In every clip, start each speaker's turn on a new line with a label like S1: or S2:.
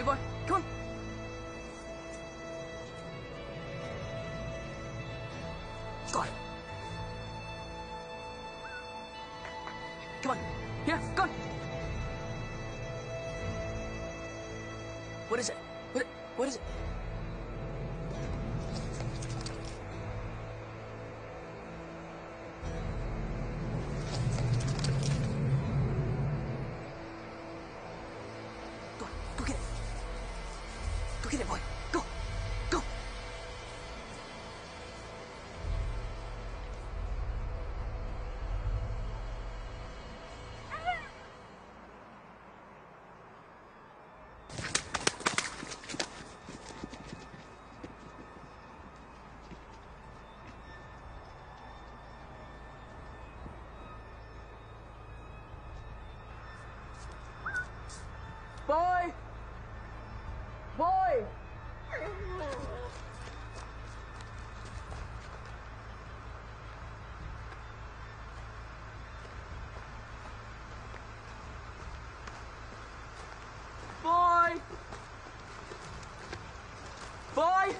S1: Here, boy. Come on. Got it. Come on. Here, go on. What is it? What is it? Go get it. Go get it, boy. Go. Go. Boy! Boy! Boy! Boy!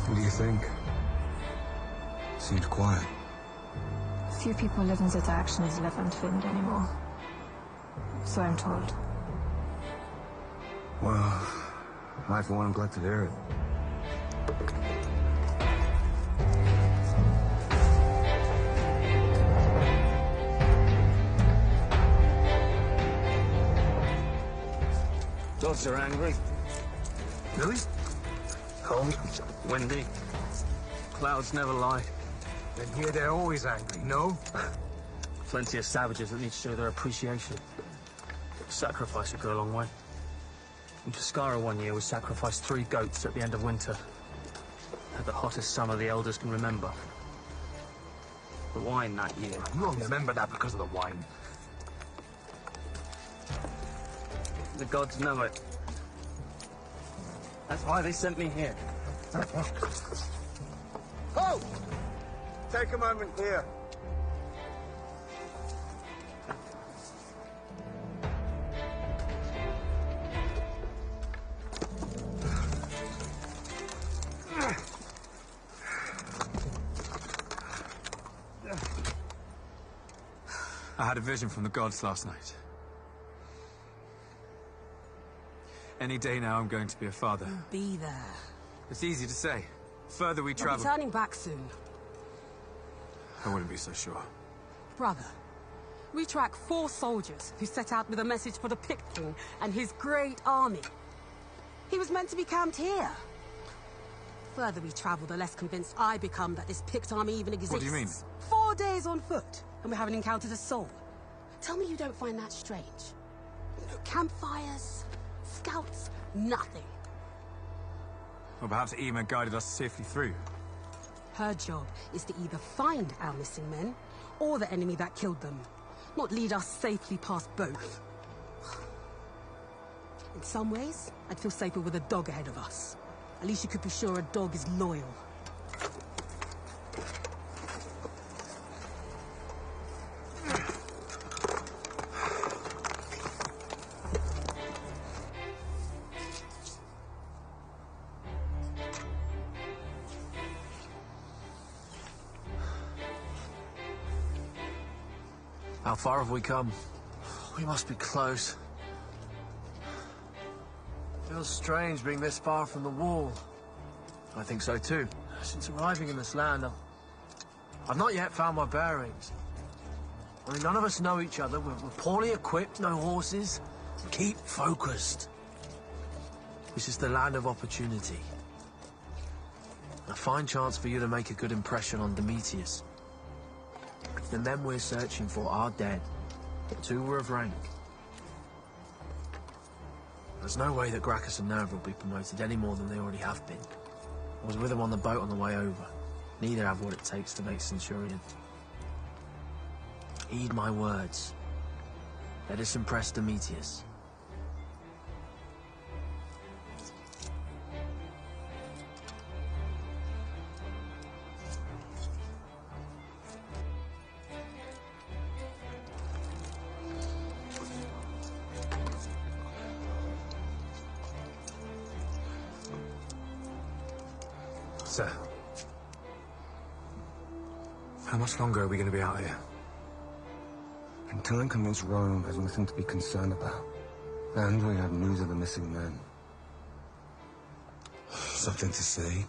S2: What do you think? Seemed quiet.
S3: Few people living that action is left unfilmed anymore. So I'm told.
S2: Well, I for one am glad to hear it.
S4: Dogs are angry.
S2: Really? Cold?
S4: Windy. Clouds never lie.
S2: And here they're always angry, no?
S4: Plenty of savages that need to show their appreciation. Sacrifice would go a long way. In Pescara one year, we sacrificed 3 goats at the end of winter. Had the hottest summer the elders can remember. The wine that year.
S2: You only remember that because of the wine.
S4: The gods know it. That's why they sent me here.
S2: Oh! Take a moment here.
S5: I had a vision from the gods last night. Any day now, I'm going to be a father.
S1: Be there.
S5: It's easy to say. Further we
S1: I'll be
S5: travel...
S1: turning back soon.
S5: I wouldn't be so sure.
S1: Brother, we track 4 soldiers who set out with a message for the Pict King and his great army. He was meant to be camped here. Further we travel, the less convinced I become that this Pict army even exists.
S5: What do you mean?
S1: 4 days on foot, and we haven't encountered a soul. Tell me you don't find that strange. No campfires, scouts, nothing.
S5: Or perhaps Ema guided us safely through.
S1: Her job is to either find our missing men, or the enemy that killed them. Not lead us safely past both. In some ways, I'd feel safer with a dog ahead of us. At least you could be sure a dog is loyal.
S4: How far have we come? We must be close. Feels strange being this far from the wall. I think so too. Since arriving in this land,
S6: I've not yet found my bearings. I mean, none of us know each other. We're poorly equipped, no horses. Keep focused. This is the land of opportunity. A fine chance for you to make a good impression on Demetrius. If the men we're searching for are dead, the two were of rank. There's no way that Gracchus and Nerva will be promoted any more than they already have been. I was with them on the boat on the way over. Neither have what it takes to make Centurion. Heed my words. Let us impress Demetrius.
S2: Sir, how much longer are we going to be out here? Until I'm convinced Rome has nothing to be concerned about. And we have news of the missing men. Something to say?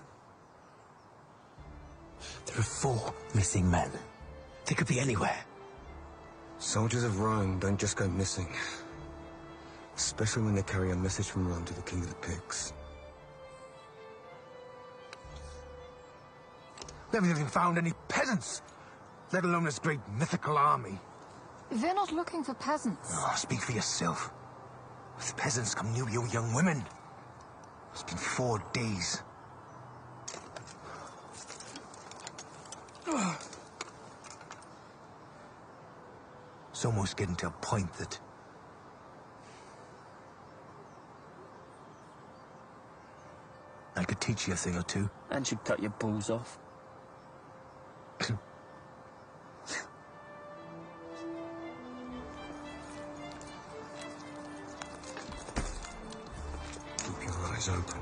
S7: There are 4 missing men. They could be anywhere.
S2: Soldiers of Rome don't just go missing. Especially when they carry a message from Rome to the king of the pigs.
S7: We haven't even found any peasants, let alone this great mythical army.
S3: We're not looking for peasants.
S7: Oh, speak for yourself. With peasants come new young women. It's been 4 days. It's almost getting to a point that... I could teach you a thing or two.
S4: And she'd cut your balls off.
S2: Keep your eyes open.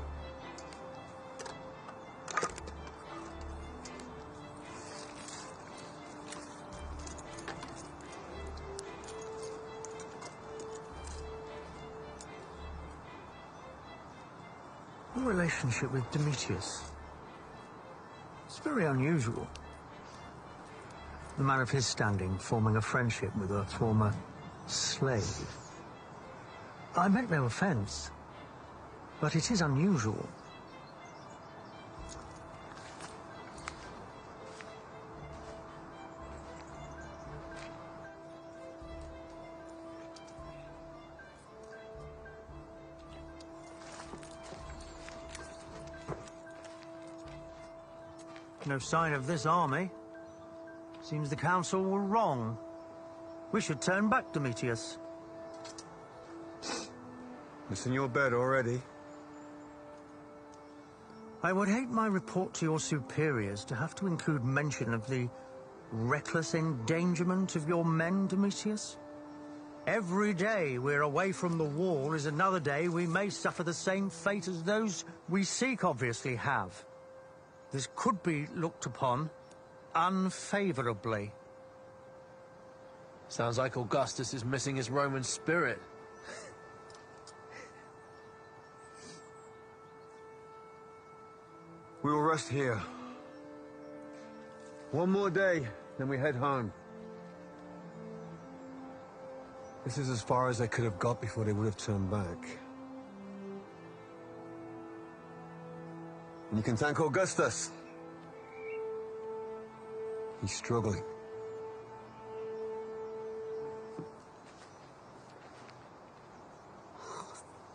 S6: Your relationship with Demetrius. It's very unusual. The man of his standing forming a friendship with a former slave. I make no offense, but it is unusual. No sign of this army. Seems the council were wrong. We should turn back, Demetrius.
S2: It's in your bed already.
S6: I would hate my report to your superiors to have to include mention of the reckless endangerment of your men, Demetrius. Every day we're away from the wall is another day we may suffer the same fate as those we seek obviously have. This could be looked upon unfavorably.
S4: Sounds like Augustus is missing his Roman spirit.
S2: We will rest here. One more day, then we head home. This is as far as they could have got before they would have turned back. And you can thank Augustus. He's struggling.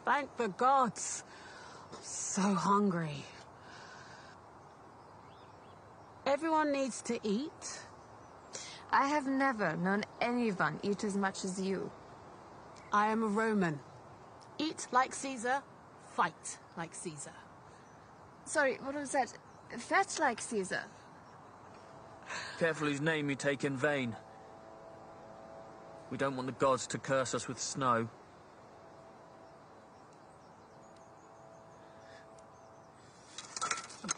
S1: Thank the gods. I'm so hungry. Everyone needs to eat.
S3: I have never known anyone eat as much as you.
S1: I am a Roman. Eat like Caesar, fight like Caesar.
S3: Sorry, what was that? Fat like Caesar.
S4: Careful whose name you take in vain. We don't want the gods to curse us with snow.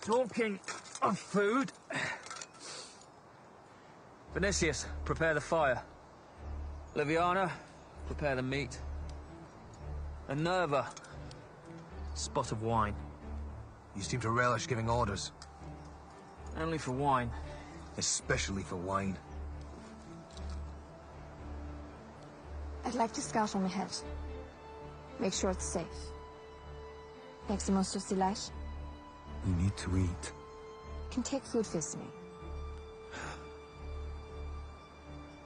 S4: Talking of food... Vinicius, prepare the fire. Liviana, prepare the meat. And Nerva, spot of wine.
S7: You seem to relish giving orders.
S4: Only for wine.
S7: especially for wine.
S3: I'd like to scout on ahead. Make sure it's safe. Make the most of the light.
S2: You need to eat.
S3: Can take food with me.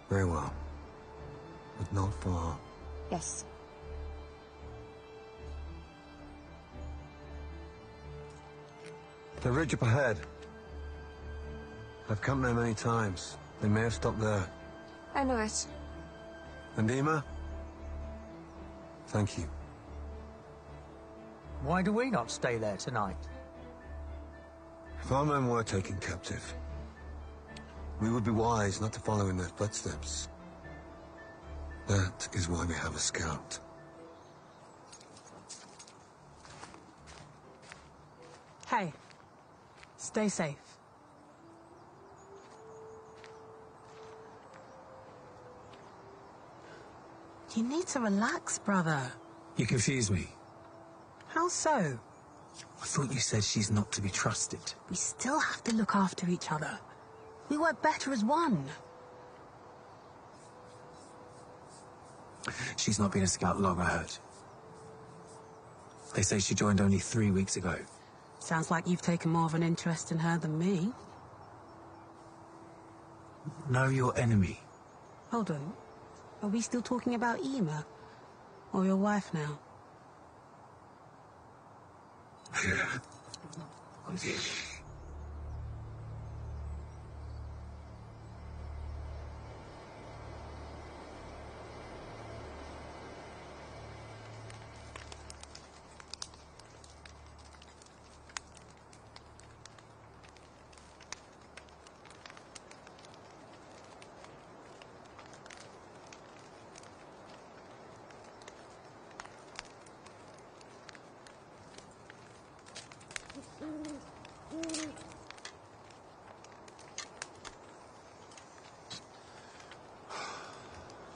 S2: Very well. But not far.
S3: Yes.
S2: The ridge up ahead. I've come there many times. They may have stopped there.
S3: I know it.
S2: And Ema? Thank you.
S6: Why do we not stay there tonight?
S2: If our men were taken captive, we would be wise not to follow in their footsteps. That is why we have a scout.
S1: Hey, stay safe. You need to relax, brother.
S5: You confuse me.
S1: How so?
S5: I thought you said she's not to be trusted.
S1: We still have to look after each other. We work better as one.
S5: She's not been a scout long, I heard. They say she joined only 3 weeks ago.
S1: Sounds like you've taken more of an interest in her than me.
S5: Know your enemy.
S1: Hold on. Are we still talking about Ema? Or your wife now?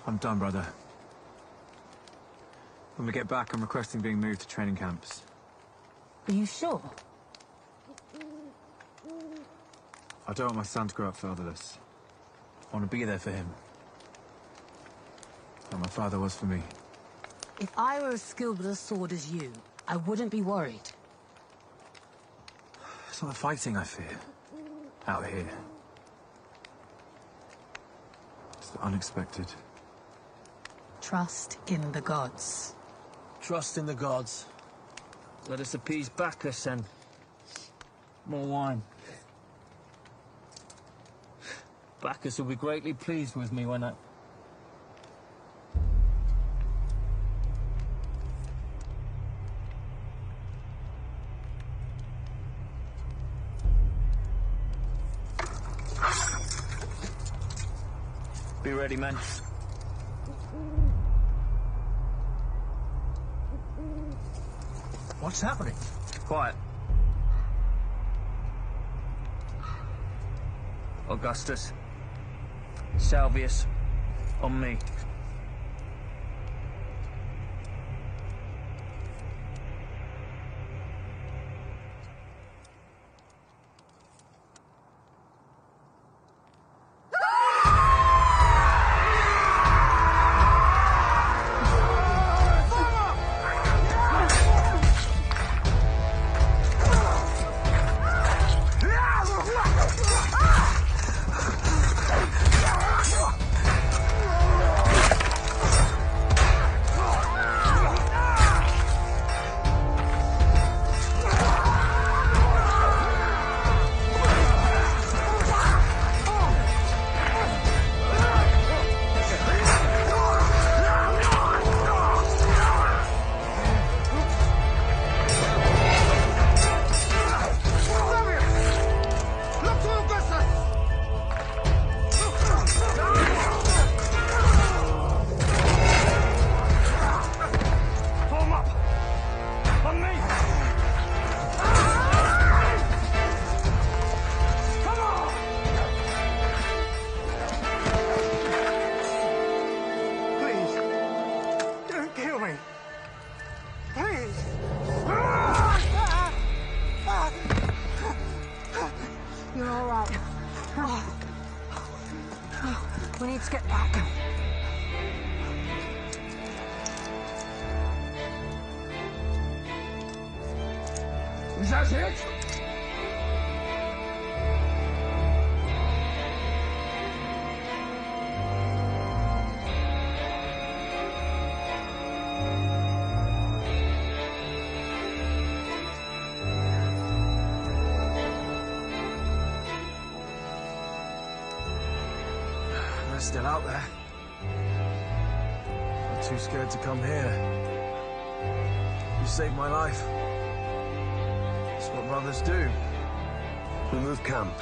S5: I'm done, brother. When we get back, I'm requesting being moved to training camps.
S1: Are you sure?
S5: I don't want my son to grow up fatherless. I want to be there for him. Like my father was for me.
S1: If I were as skilled with a sword as you, I wouldn't be worried.
S5: It's not the fighting I fear. Out here. It's the unexpected.
S1: Trust in the gods.
S4: Trust in the gods. Let us appease Bacchus and more wine. Bacchus will be greatly pleased with me when I... Be ready, men.
S6: What's happening?
S4: Quiet. Augustus. Salvius. On me.
S1: Let's get back.
S7: Is that it?
S6: They're still out there. I'm too scared to come here. You saved my life. It's what brothers do.
S2: We move camp.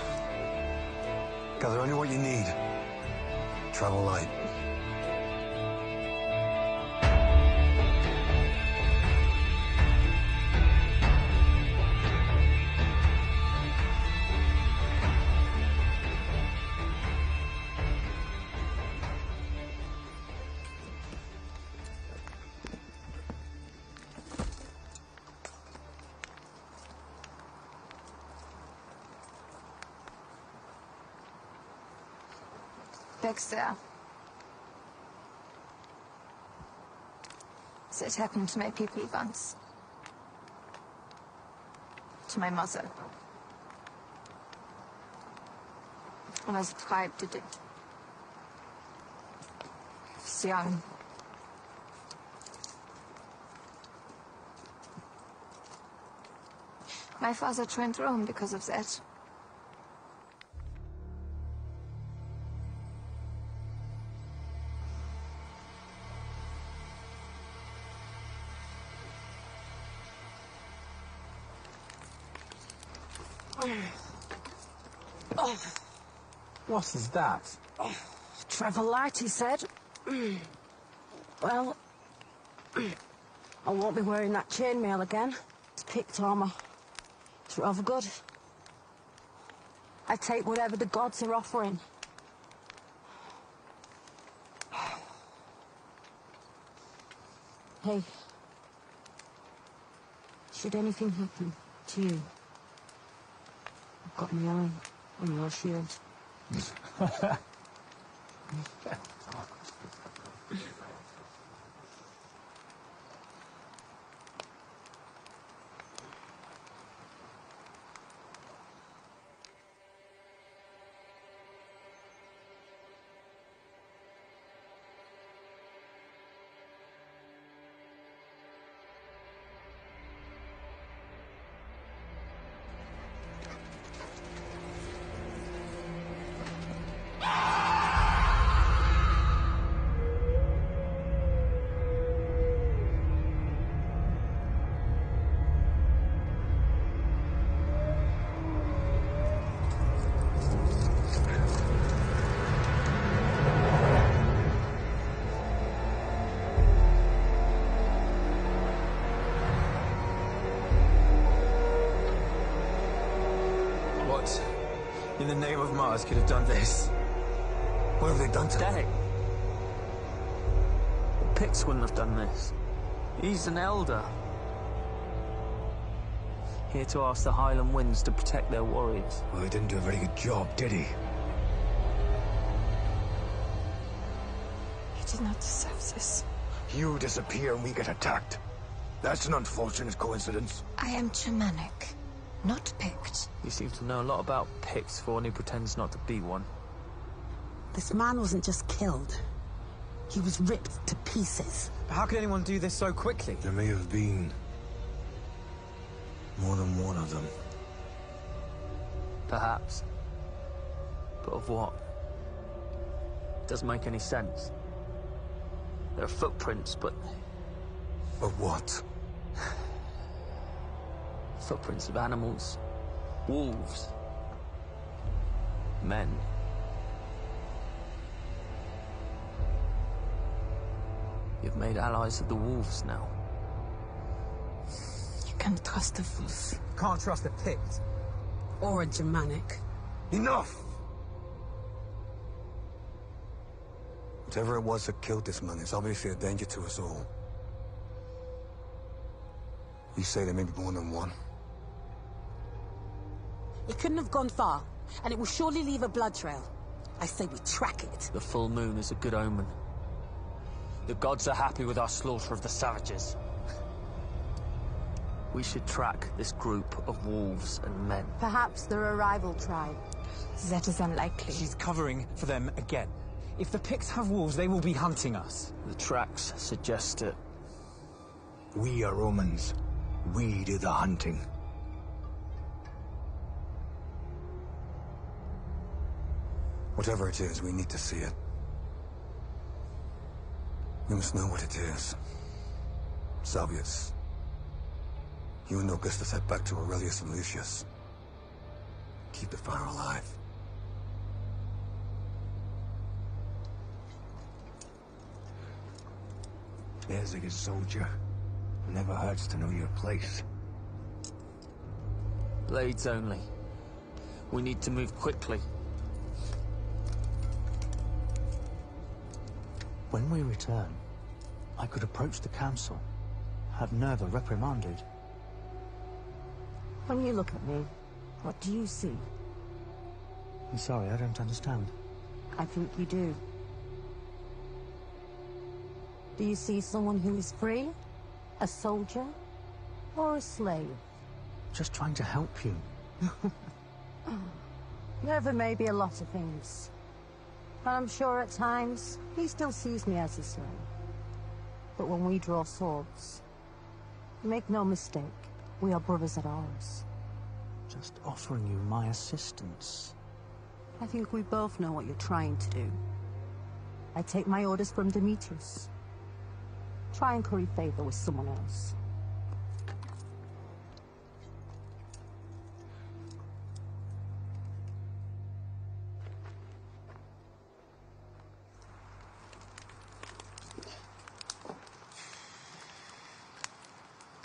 S2: Gather only what you need. Travel light.
S3: Dexter. So it happened to my people once. To my mother. I was tribe did it. I was young. My father joined Rome because of that.
S6: What is that?
S1: Travel light, he said. Well, I won't be wearing that chainmail again. It's picked armor. It's rather good. I take whatever the gods are offering. Hey, should anything happen to you, I've got my eye on your shield.
S5: In the name of Mars, could have done this.
S2: What have they done to
S4: Day. The Picts wouldn't have done this. He's an elder. Here to ask the Highland Winds to protect their warriors.
S7: Well, he didn't do a very good job, did he?
S3: You did not deserve this.
S7: You disappear and we get attacked. That's an unfortunate coincidence.
S3: I am Germanic, not Pict.
S4: You seem to know a lot about Picts for one who pretends not to be one.
S1: This man wasn't just killed. He was ripped to pieces.
S5: How could anyone do this so quickly?
S2: There may have been more than one of them.
S4: Perhaps. But of what? Doesn't make any sense. There are footprints, but...
S2: Of what?
S4: Footprints of animals. Wolves. Men. You've made allies of the wolves now.
S3: You can trust the wolf.
S5: Can't trust a Pict.
S1: Or a Germanic.
S2: Enough! Whatever it was that killed this man is obviously a danger to us all. You say there may be more than one.
S1: It couldn't have gone far, and it will surely leave a blood trail. I say we track it.
S4: The full moon is a good omen. The gods are happy with our slaughter of the savages. We should track this group of wolves and men.
S3: Perhaps they're a rival tribe. That is unlikely.
S8: She's covering for them again. If the Picts have wolves, they will be hunting us.
S4: The tracks suggest it.
S7: We are Romans. We do the hunting.
S2: Whatever it is, we need to see it. We must know what it is. Salvius. You and Augustus head back to Aurelius and Lucius. Keep the fire alive.
S7: There's a good soldier. Never hurts to know your place.
S4: Blades only. We need to move quickly.
S9: When we return, I could approach the council, have Nerva reprimanded.
S3: When you look at me, what do you see?
S9: I'm sorry, I don't understand.
S3: I think you do. Do you see someone who is free? A soldier? Or a slave?
S9: Just trying to help you.
S3: Nerva may be a lot of things. But I'm sure at times, he still sees me as a slave. But when we draw swords, make no mistake, we are brothers at arms.
S9: Just offering you my assistance.
S3: I think we both know what you're trying to do. I take my orders from Demetrius. Try and curry favor with someone else.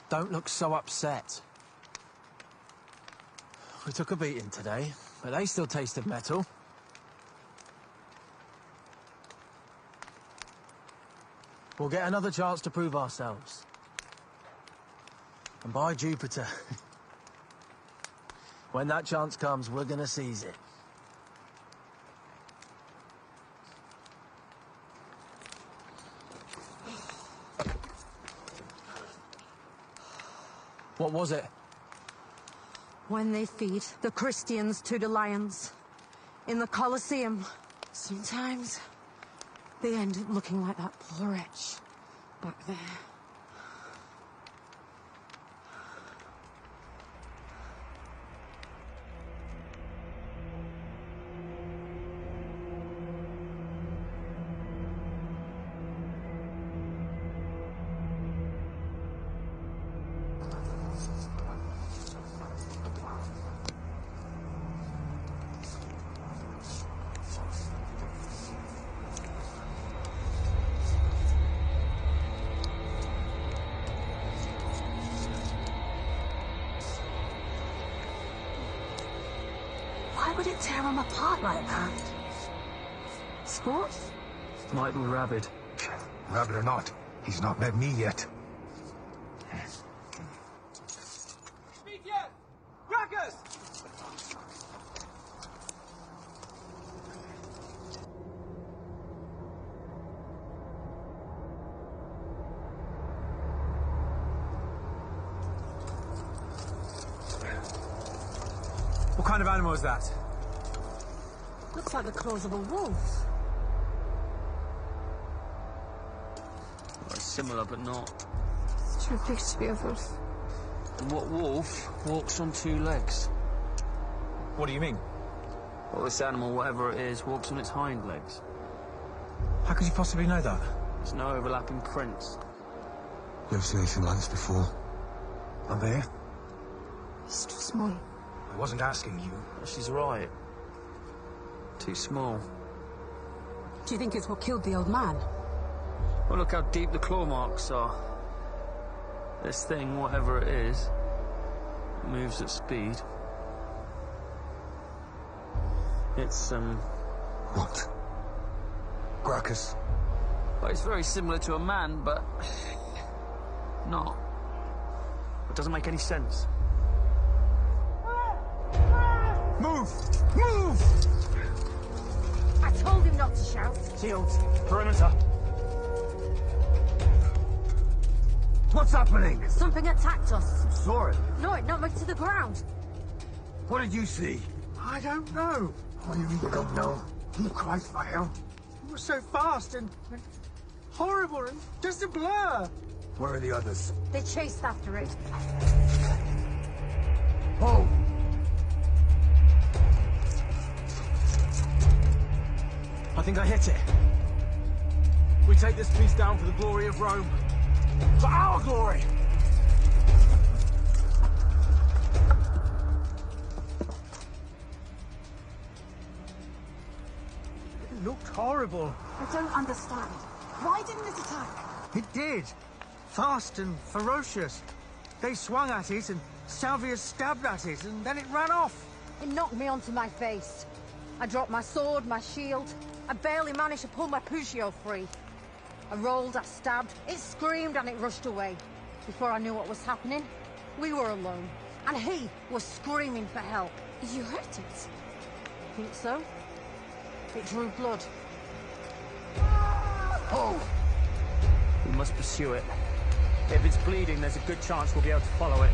S6: Don't look so upset. We took a beating today, but they still tasted metal. We'll get another chance to prove ourselves. And by Jupiter, when that chance comes, we're gonna seize it. What was it?
S3: When they feed the Christians to the lions in the Colosseum, sometimes they end up looking like that poor wretch back there.
S1: Why would it tear him apart like that? Sport?
S4: Might be rabid.
S7: Rabid or not, he's not met me yet.
S8: What kind of animal is that?
S1: Looks like the claws of a wolf.
S4: Well, it's similar, but not.
S3: It's too big to be a wolf.
S4: And what wolf walks on two legs?
S8: What do you mean?
S4: Well, this animal, whatever it is, walks on its hind legs.
S8: How could you possibly know that?
S4: There's no overlapping prints.
S2: Never seen anything like this before.
S7: Are there?
S3: He's too small.
S7: I wasn't asking you.
S4: She's right. Too small.
S1: Do you think it's what killed the old man?
S4: Well, look how deep the claw marks are. This thing, whatever it is, moves at speed. It's,
S2: What? Gracchus?
S4: well, it's very similar to a man, but not. It doesn't make any sense.
S7: Move! Move!
S3: I told him not to shout.
S8: Shields. Perimeter.
S2: What's happening?
S3: Something attacked us.
S2: Saw it.
S3: No, it knocked me to the ground.
S2: What did you see?
S10: I don't know.
S2: What do you mean you don't know?
S10: Christ, Vale. It was so fast and horrible and just a blur.
S2: Where are the others?
S3: They chased after it.
S2: Oh!
S8: I think I hit it.
S6: We take this piece down for the glory of Rome. For our glory!
S10: It looked horrible.
S1: I don't understand. Why didn't it attack?
S10: It did. Fast and ferocious. They swung at it and Salvia stabbed at it and then it ran off.
S3: It knocked me onto my face. I dropped my sword, my shield. I barely managed to pull my Pugio free. I rolled, I stabbed, it screamed and it rushed away. Before I knew what was happening, we were alone. And he was screaming for help.
S1: You hurt it?
S3: Think so? It drew blood.
S2: Oh!
S4: We must pursue it. If it's bleeding, there's a good chance we'll be able to follow it.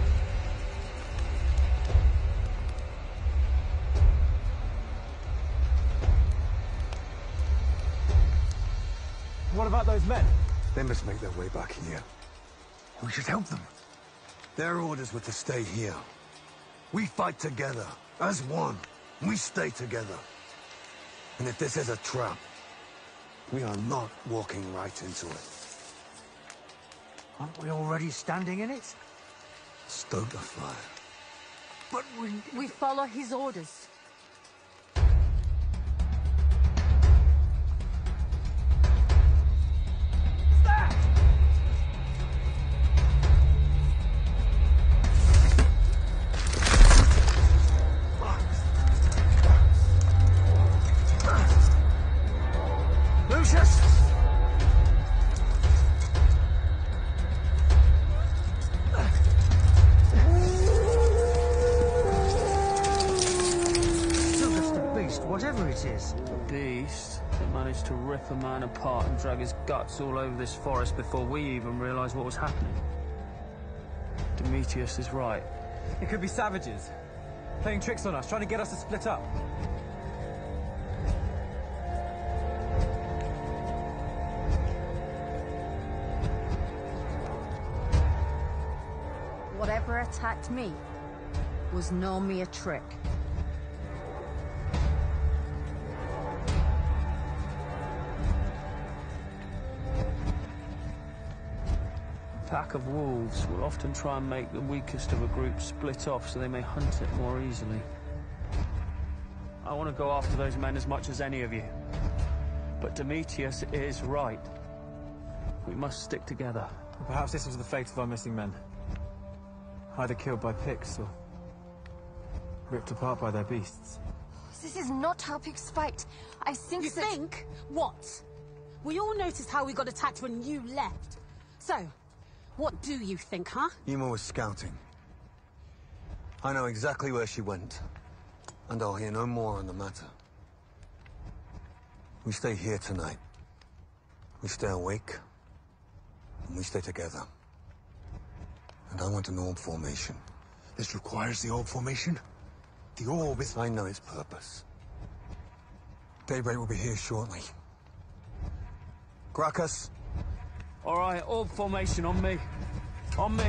S8: What about those men?
S2: They must make their way back here. We should help them. Their orders were to stay here. We fight together, as one. We stay together. And if this is a trap, we are not walking right into it.
S10: Aren't we already standing in it?
S2: Stoke the fire.
S10: But
S3: We follow his orders.
S10: Lucius! Still just a beast, whatever it is.
S4: The beast that managed to rip a man apart and drag his guts all over this forest before we even realized what was happening. Demetrius is right.
S8: It could be savages. Playing tricks on us, trying to get us to split up.
S3: Whatever attacked me was no mere trick.
S4: A pack of wolves will often try and make the weakest of a group split off so they may hunt it more easily. I want to go after those men as much as any of you. But Demetrius is right. We must stick together.
S8: Perhaps this was the fate of our missing men. Either killed by Picts or ripped apart by their beasts.
S1: This is not how pigs fight. I think You think? What? We all noticed how we got attacked when you left. So, what do you think, huh?
S2: Yuma was scouting. I know exactly where she went. And I'll hear no more on the matter. We stay here tonight. We stay awake. And we stay together. And I want an orb formation.
S7: This requires the orb formation? The orb is...
S2: I know its purpose. Daybreak will be here shortly. Gracchus?
S4: All right, orb formation on me. On me.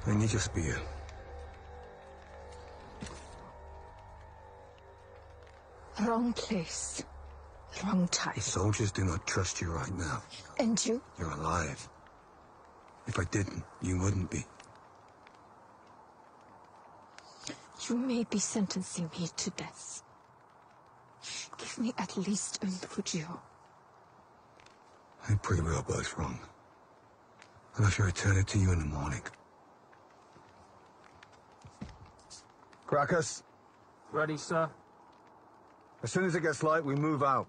S2: I need your spear.
S1: Wrong place. Wrong time.
S2: The soldiers do not trust you right now.
S1: And you?
S2: You're alive. If I didn't, you wouldn't be.
S1: You may be sentencing me to death. Give me at least a Pugio.
S2: I pray we are both wrong. And I shall return it to you in the morning. Crackers?
S4: Ready, sir?
S2: As soon as it gets light, we move out.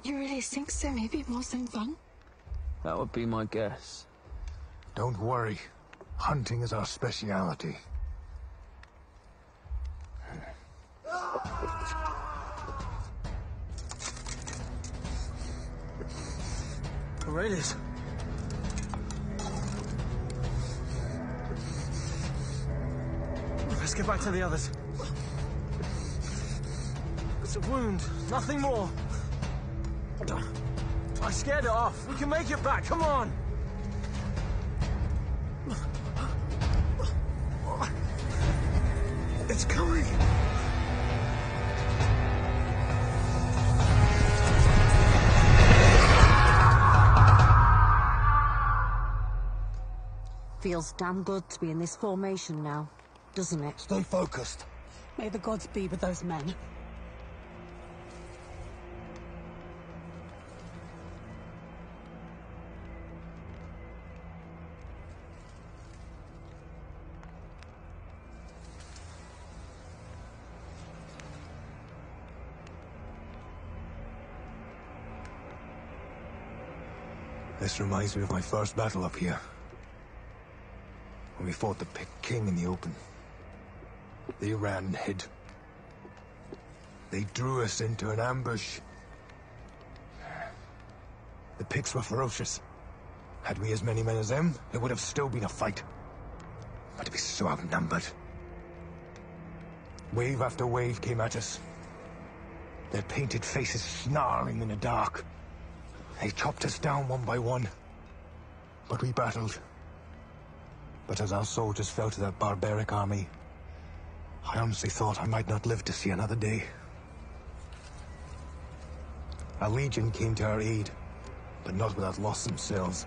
S11: You really think there may be more than one?
S4: That would be my guess.
S7: Don't worry. Hunting is our speciality.
S6: Raiders. Let's get back to the others. It's a wound, nothing more. I scared it off. We can make it back, come on!
S2: It's coming!
S3: Feels damn good to be in this formation now, doesn't it?
S2: Stay focused.
S1: May the gods be with those men.
S7: This reminds me of my first battle up here. When we fought the Pict King in the open. They ran and hid. They drew us into an ambush. The Picts were ferocious. Had we as many men as them, it would have still been a fight. But we were so outnumbered. Wave after wave came at us. Their painted faces snarling in the dark. They chopped us down one by one. But we battled. But as our soldiers fell to that barbaric army, I honestly thought I might not live to see another day. A legion came to our aid, but not without loss themselves.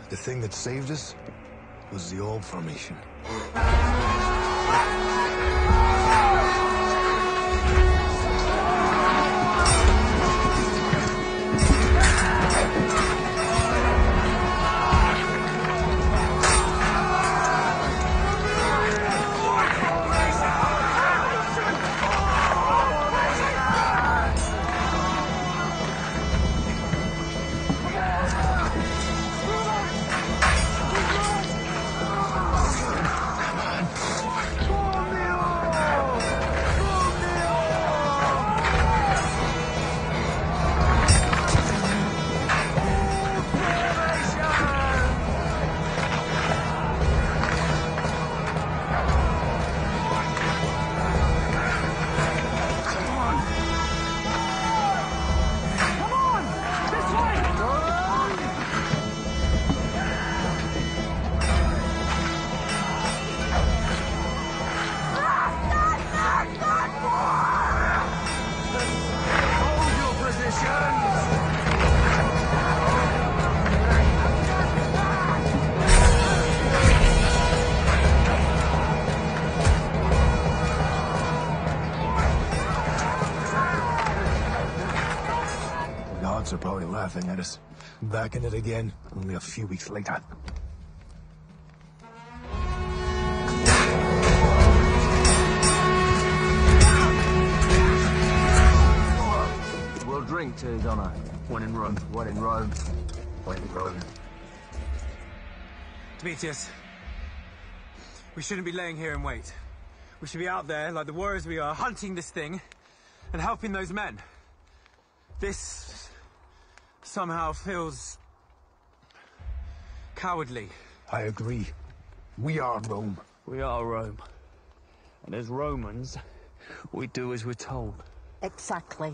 S7: The thing that saved us was the Orb Formation. Are probably laughing at us. Back in it again, only a few weeks later.
S6: We'll drink to his honor. When in Rome. When in Rome. When in Rome.
S10: Demetrius, we shouldn't be laying here and wait. We should be out there, like the warriors we are, hunting this thing and helping those men. This somehow feels cowardly.
S7: I agree. We are Rome.
S4: We are Rome. And as Romans, we do as we're told.
S3: Exactly.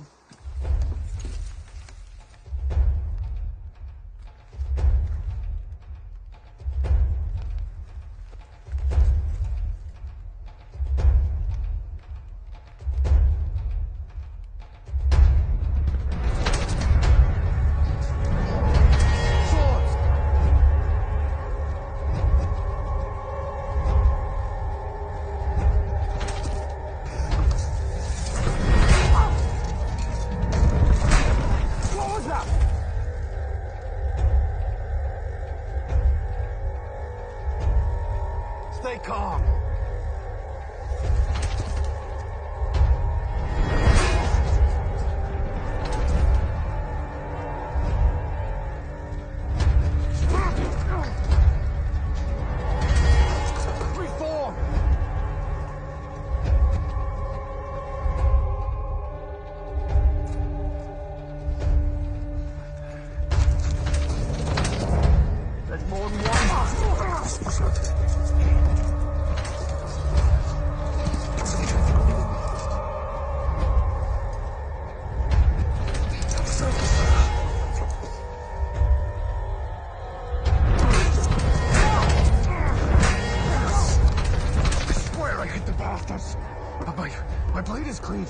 S7: is clean.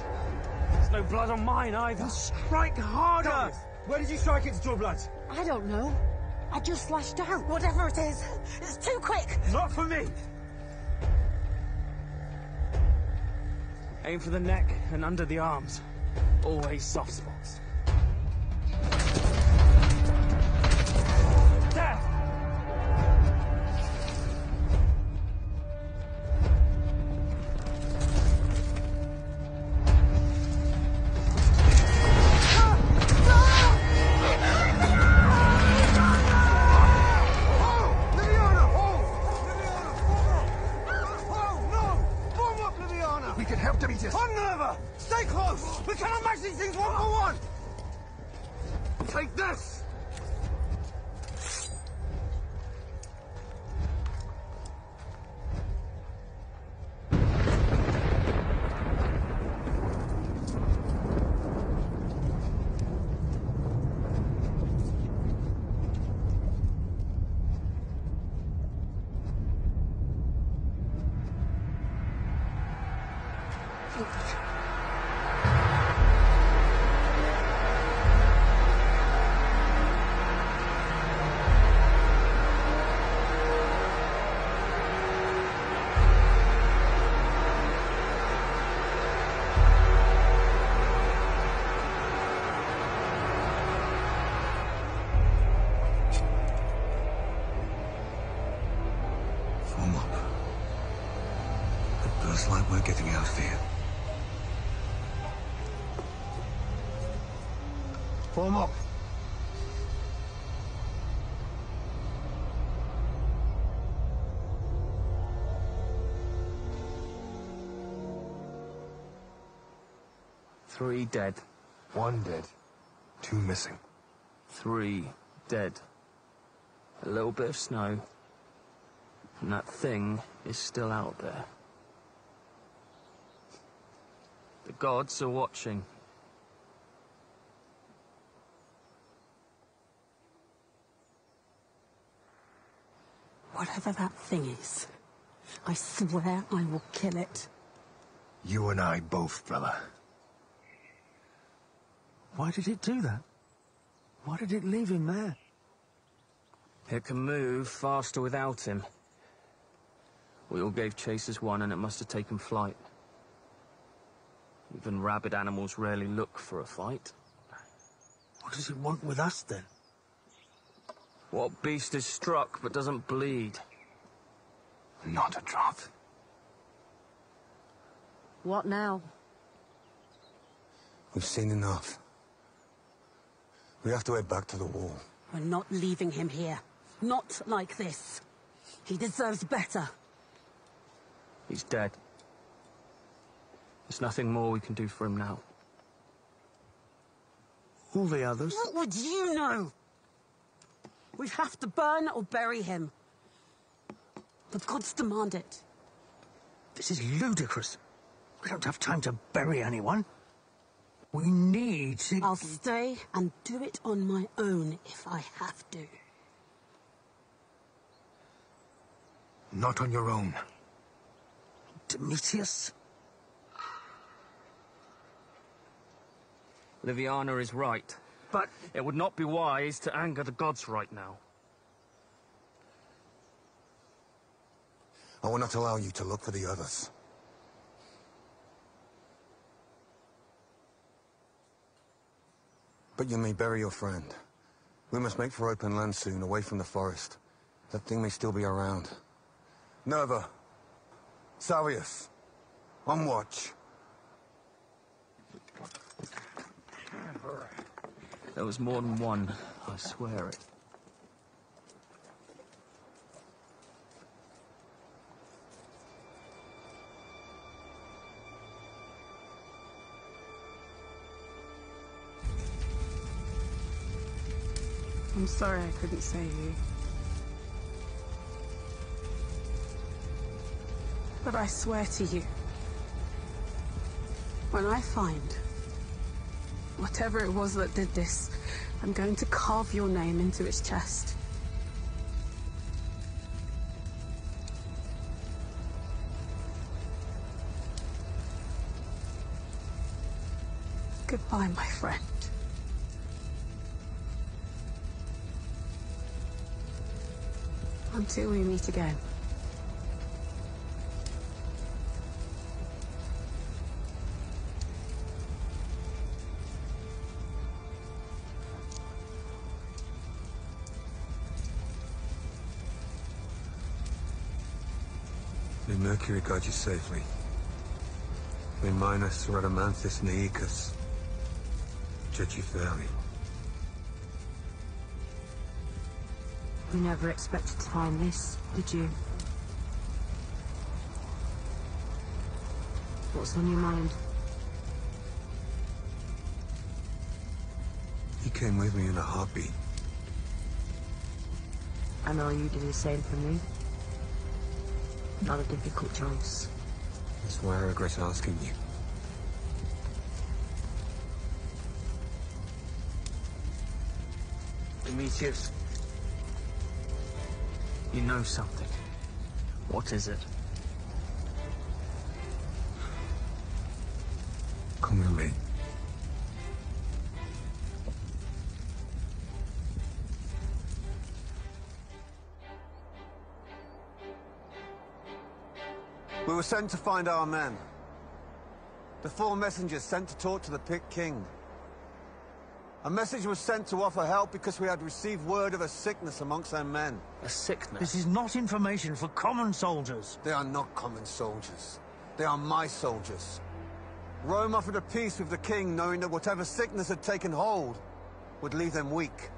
S4: There's no blood on mine either.
S10: Strike harder!
S7: Where did you strike it to draw blood?
S3: I don't know. I just lashed out. Whatever it is, it's too quick.
S10: Not for me!
S4: Aim for the neck and under the arms. Always soft spots. There!
S2: We can help Demetrius.
S7: Unnerver! Stay close! We cannot match these things one for one!
S2: Take this! Form up. It feels like we're getting out of here. Form up.
S4: Three dead.
S7: One dead. Two missing.
S4: 3 dead. A little bit of snow. And that thing is still out there. The gods are watching.
S1: Whatever that thing is, I swear I will kill it.
S7: You and I both, brother.
S6: Why did it do that? Why did it leave him there?
S4: It can move faster without him. We all gave chase as one, and it must have taken flight. Even rabid animals rarely look for a fight.
S6: What does it want with us, then?
S4: What beast is struck but doesn't bleed?
S7: Not a drop.
S3: What now?
S2: We've seen enough. We have to head back to the wall.
S1: We're not leaving him here. Not like this. He deserves better.
S4: He's dead. There's nothing more we can do for him now.
S6: All the others?
S1: What would you know? We have to burn or bury him. The gods demand it.
S6: This is ludicrous. We don't have time to bury anyone. We need to...
S1: I'll stay and do it on my own if I have to.
S7: Not on your own.
S6: Demetrius?
S4: Liviana is right.
S6: But...
S4: It would not be wise to anger the gods right now.
S2: I will not allow you to look for the others. But you may bury your friend. We must make for open land soon, away from the forest. That thing may still be around. Nerva. Savius. On watch.
S4: There was more than one, I swear it.
S12: I'm sorry I couldn't save you. But I swear to you, when I find whatever it was that did this, I'm going to carve your name into its chest. Goodbye, my friend. Until we meet again.
S2: May Mercury guide you safely. May Minos, Rhadamanthus, and Aeacus judge you fairly.
S3: You never expected to find this, did you? What's on your mind?
S2: You came with me in a heartbeat.
S3: I know you do the same for me. Not a difficult choice.
S2: That's why I regret asking you.
S4: Demetrius, you know something. What is it?
S2: Come with me. We were sent to find our men. The 4 messengers sent to talk to the Pict King. A message was sent to offer help because we had received word of a sickness amongst their men.
S4: A sickness?
S13: This is not information for common soldiers.
S2: They are not common soldiers. They are my soldiers. Rome offered a peace with the king, knowing that whatever sickness had taken hold would leave them weak.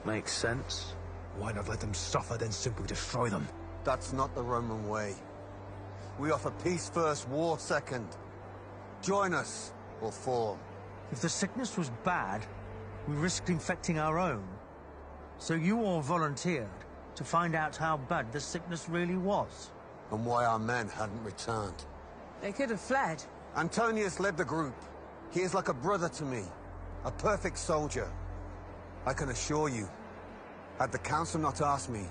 S4: Makes sense.
S7: Why not let them suffer, then simply destroy them?
S2: That's not the Roman way. We offer peace first, war second. Join us, or fall.
S13: If the sickness was bad, we risked infecting our own. So you all volunteered to find out how bad the sickness really was.
S2: And why our men hadn't returned.
S1: They could have fled.
S2: Antonius led the group. He is like a brother to me. A perfect soldier. I can assure you, had the council not asked me,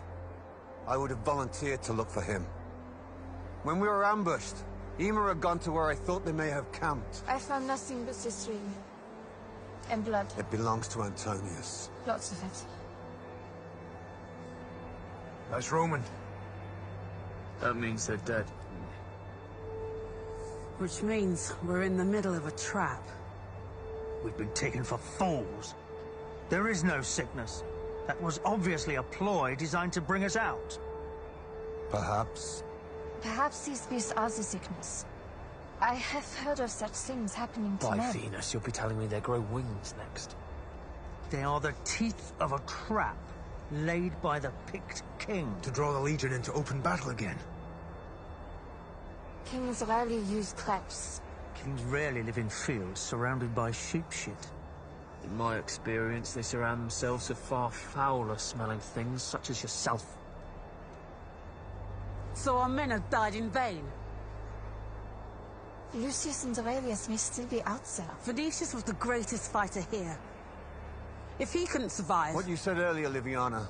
S2: I would have volunteered to look for him. When we were ambushed, Ymir had gone to where I thought they may have camped.
S11: I found nothing but this ring. And blood.
S2: It belongs to Antonius.
S11: Lots of it.
S7: That's Roman.
S4: That means they're dead.
S1: Which means we're in the middle of a trap.
S13: We've been taken for fools. There is no sickness. That was obviously a ploy designed to bring us out.
S2: Perhaps.
S11: Perhaps these beasts are the sickness. I have heard of such things happening to
S4: By
S11: men.
S4: Venus, you'll be telling me they grow wings next.
S13: They are the teeth of a trap laid by the Pict King.
S7: To draw the Legion into open battle again.
S11: Kings rarely use traps.
S13: Kings rarely live in fields surrounded by sheep shit.
S4: In my experience, they surround themselves with far fouler-smelling things, such as yourself.
S1: So our men have died in vain.
S11: Lucius and Aurelius may still be out there.
S1: Venetius was the greatest fighter here. If he couldn't survive...
S2: What you said earlier, Liviana,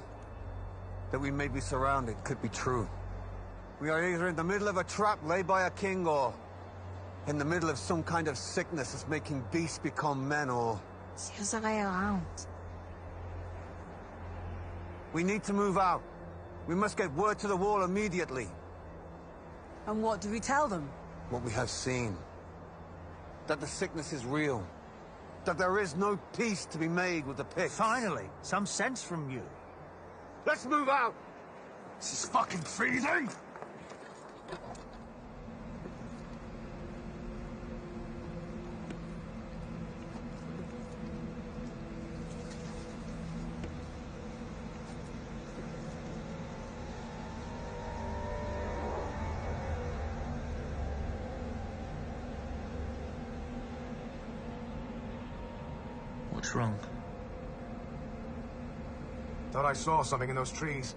S2: that we may be surrounded, could be true. We are either in the middle of a trap laid by a king, or in the middle of some kind of sickness that's making beasts become men, or...
S11: There's a way around.
S2: We need to move out. We must get word to the wall immediately.
S1: And what do we tell them?
S2: What we have seen. That the sickness is real. That there is no peace to be made with the Picts.
S13: Finally, some sense from you.
S2: Let's move out!
S7: This is fucking freezing!
S4: What's wrong?
S7: Thought I saw something in those trees.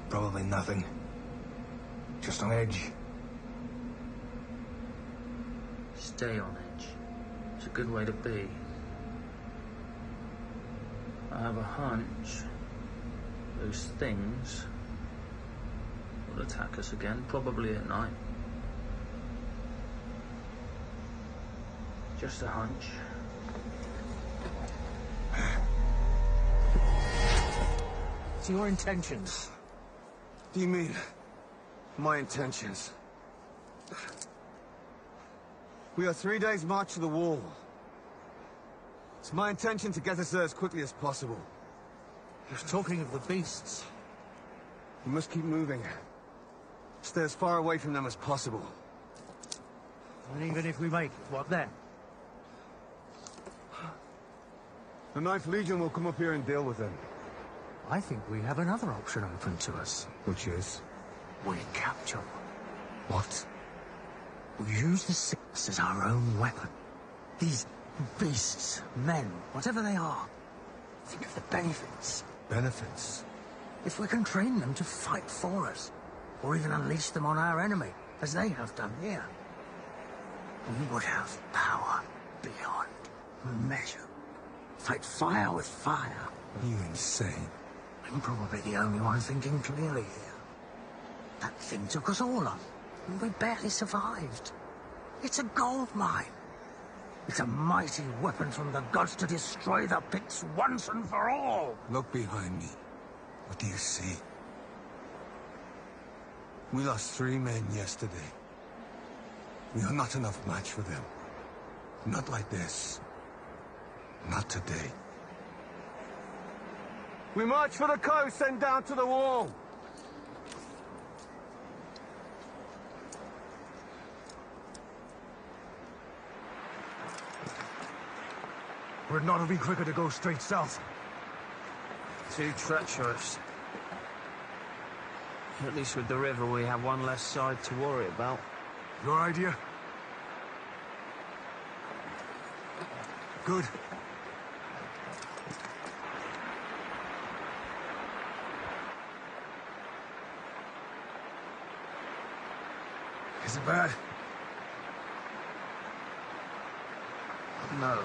S7: Probably nothing. Just on edge.
S4: Stay on edge. It's a good way to be. I have a hunch those things will attack us again, probably at night.
S6: Just a hunch. It's your intentions.
S2: Do you mean my intentions? We are 3 days' march to the wall. It's my intention to get us there as quickly as possible.
S6: I was talking of the beasts.
S2: We must keep moving. Stay as far away from them as possible.
S13: And even if we make it, what then?
S2: The 9th Legion will come up here and deal with them.
S13: I think we have another option open to us.
S2: Which is?
S13: We capture them.
S2: What?
S13: We use the sickness as our own weapon. These beasts, men, whatever they are. Think of the benefits.
S2: Benefits?
S13: If we can train them to fight for us, or even unleash them on our enemy, as they have done here, we would have power beyond measure. Fight fire with fire.
S2: You insane.
S13: I'm probably the only one thinking clearly here. That thing took us all on, and we barely survived. It's a gold mine. It's a mighty weapon from the gods to destroy the Picts once and for all.
S2: Look behind me. What do you see? We lost 3 men yesterday. We are not enough match for them. Not like this. Not today. We march for the coast and down to the wall.
S7: Would it not have been quicker to go straight south?
S4: Too treacherous. At least with the river, we have one less side to worry about.
S7: Your idea? Good. Is it bad?
S2: No.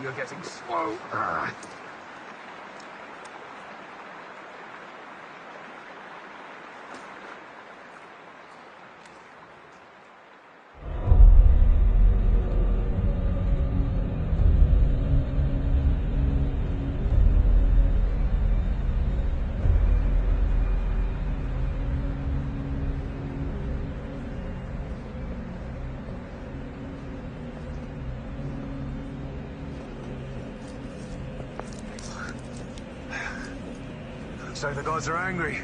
S2: You're getting slow.
S7: Looks like the gods are angry.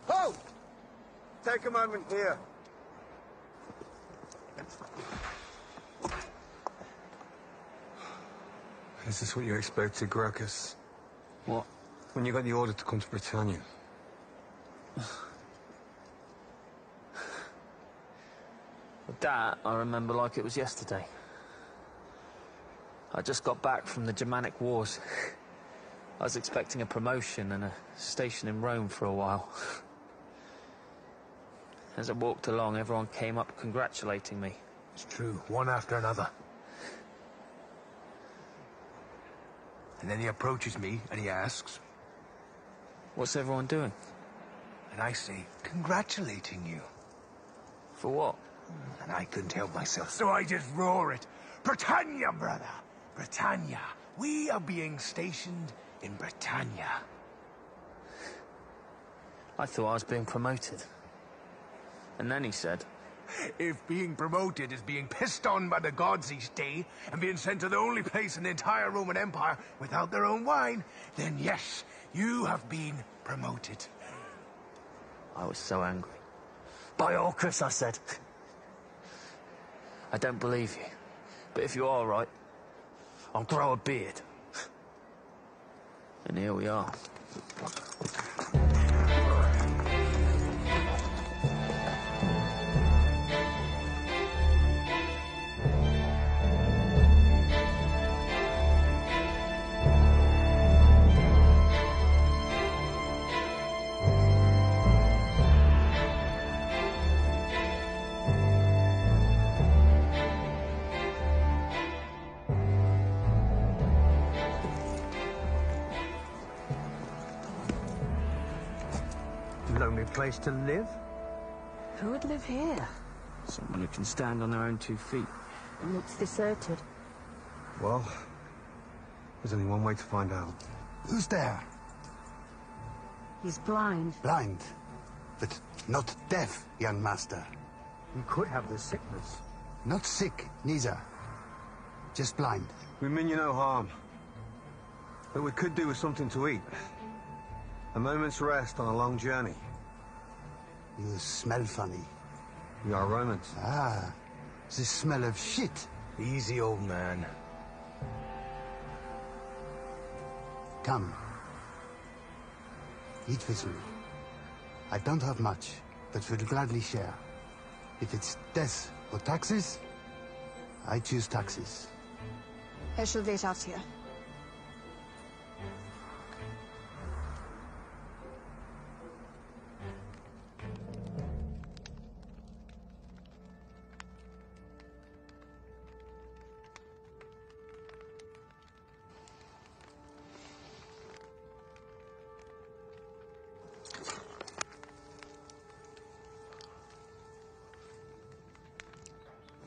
S2: Ho! Take a moment here. Is this what you expected, Gracchus?
S4: What?
S2: When you got the order to come to Britannia?
S4: That I remember like it was yesterday. I just got back from the Germanic Wars. I was expecting a promotion and a station in Rome for a while. As I walked along, everyone came up congratulating me.
S7: It's true, one after another. And then he approaches me and he asks,
S4: What's everyone doing?
S7: and I say, congratulating you.
S4: For what?
S7: And I couldn't help myself, so I just roar it. Britannia, brother! Britannia! We are being stationed in Britannia.
S4: I thought I was being promoted. And then he said,
S7: If being promoted is being pissed on by the gods each day, and being sent to the only place in the entire Roman Empire without their own wine, then yes, you have been promoted.
S4: I was so angry. By Orcus, I said. I don't believe you, but if you are right, I'll grow a beard. And here we are.
S6: Lonely place to live?
S1: Who would live here?
S4: Someone who can stand on their own 2 feet.
S3: It looks deserted.
S2: Well, there's only one way to find out. Who's there?
S3: He's blind.
S2: Blind, but not deaf, young master.
S6: He could have the sickness.
S2: Not sick, neither. Just blind.
S10: We mean you no harm. But we could do with something to eat. A moment's rest on a long journey.
S2: You smell funny.
S10: We are Romans.
S2: Ah, the smell of shit.
S7: Easy, old man.
S2: Come. Eat with me. I don't have much, but will gladly share. If it's death or taxes, I choose taxes.
S11: I shall wait out here.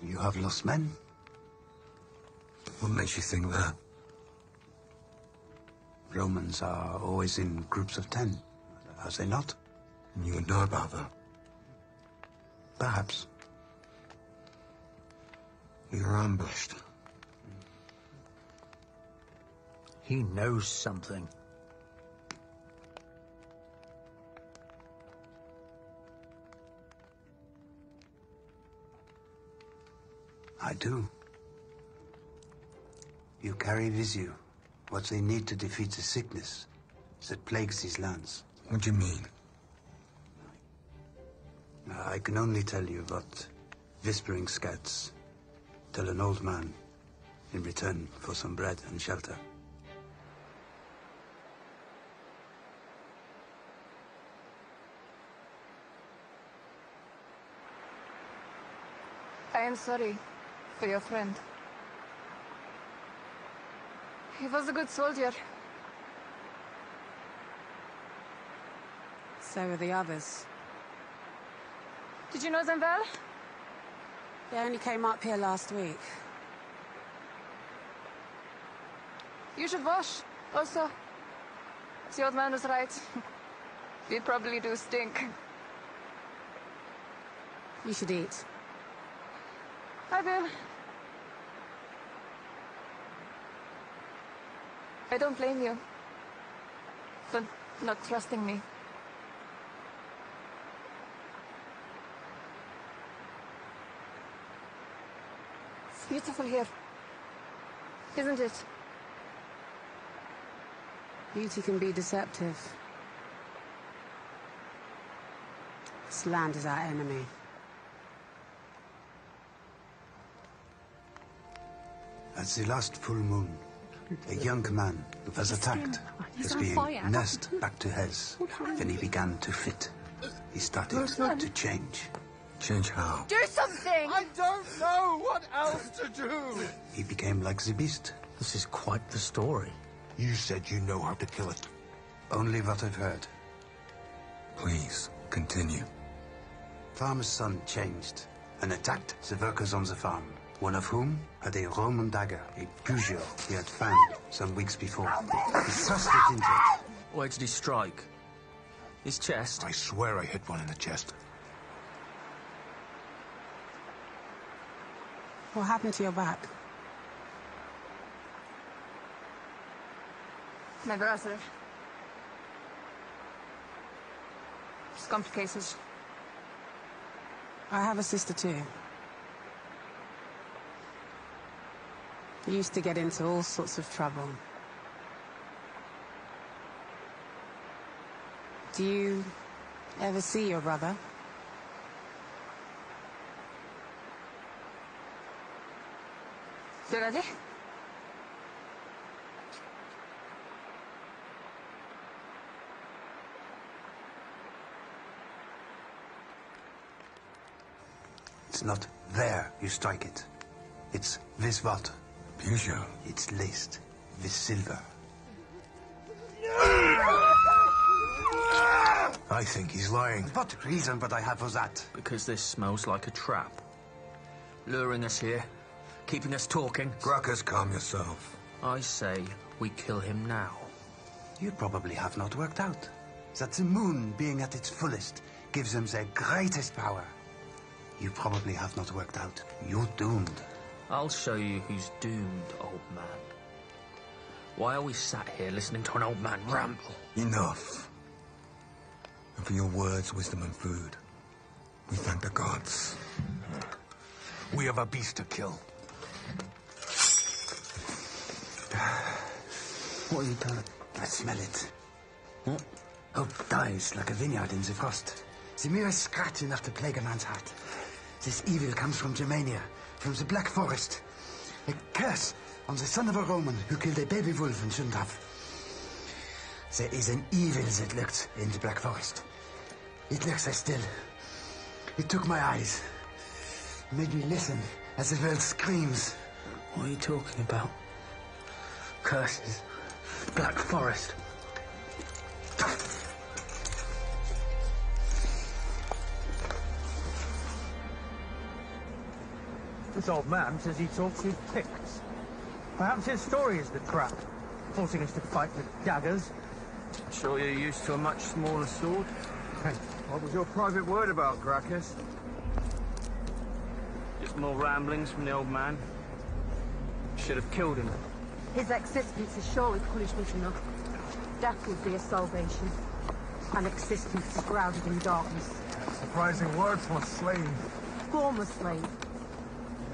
S2: You have lost men?
S14: What makes you think that?
S2: Romans are always in groups of 10, are they not?
S14: You would know about that.
S2: Perhaps.
S14: We were ambushed.
S6: He knows something.
S2: I do. You carry with you what they need to defeat the sickness that plagues these lands.
S14: What do you mean?
S2: I can only tell you what whispering scats tell an old man in return for some bread and shelter.
S11: I am sorry for your friend. He was a good soldier.
S1: So were the others.
S11: Did you know them well?
S1: They only came up here last week.
S11: You should wash, also. The old man was right. We probably do stink.
S1: You should eat.
S11: I will. I don't blame you for not trusting me. It's beautiful here, isn't it?
S1: Beauty can be deceptive. This land is our enemy.
S2: At the last full moon, a young man was attacked as being nursed back to health. When he began to fit, he started to change.
S14: Change how?
S11: Do something!
S15: I don't know what else to do!
S2: He became like the beast.
S6: This is quite the story.
S7: You said you know how to kill it.
S2: Only what I've heard.
S14: Please, continue.
S2: Farmer's son changed and attacked the workers on the farm, one of whom had a Roman dagger, a Peugeot he had found some weeks before. He thrust it into it.
S4: Where did he strike? His chest?
S7: I swear I hit one in the chest.
S1: What happened to your back?
S11: My brother. It's complicated.
S12: I have a sister too. Used to get into all sorts of trouble. Do you ever see your brother?
S11: You ready?
S2: It's not there you strike it. It's this water.
S14: Beautiful.
S2: It's laced with silver. I think he's lying. What reason would I have for that?
S6: Because this smells like a trap. Luring us here, keeping us talking.
S14: Gracchus, calm yourself.
S6: I say we kill him now.
S2: You probably have not worked out that the moon, being at its fullest, gives them their greatest power. You probably have not worked out. You're doomed.
S6: I'll show you who's doomed, old man. Why are we sat here listening to an old man ramble?
S14: Enough. And for your words, wisdom, and food, we thank the gods.
S7: We have a beast to kill.
S2: What have you done? I smell it.
S6: What?
S2: Hope dies like a vineyard in the frost. The merest scratch enough to plague a man's heart. This evil comes from Germania, from the Black Forest. A curse on the son of a Roman who killed a baby wolf and shouldn't have. There is an evil that lurks in the Black Forest. It lurks there still. It took my eyes. Made me listen as the world screams.
S6: What are you talking about? Curses. Black Forest.
S16: This old man says he talks with Picts. Perhaps his story is the trap, forcing us to fight with daggers.
S6: Sure you're used to a much smaller sword?
S16: Hey, what was your private word about, Gracchus?
S4: Just more ramblings from the old man. Should have killed him.
S3: His existence is surely punishment enough. Death would be a salvation. An existence grounded in darkness.
S16: Surprising words for a slave.
S3: Former slave.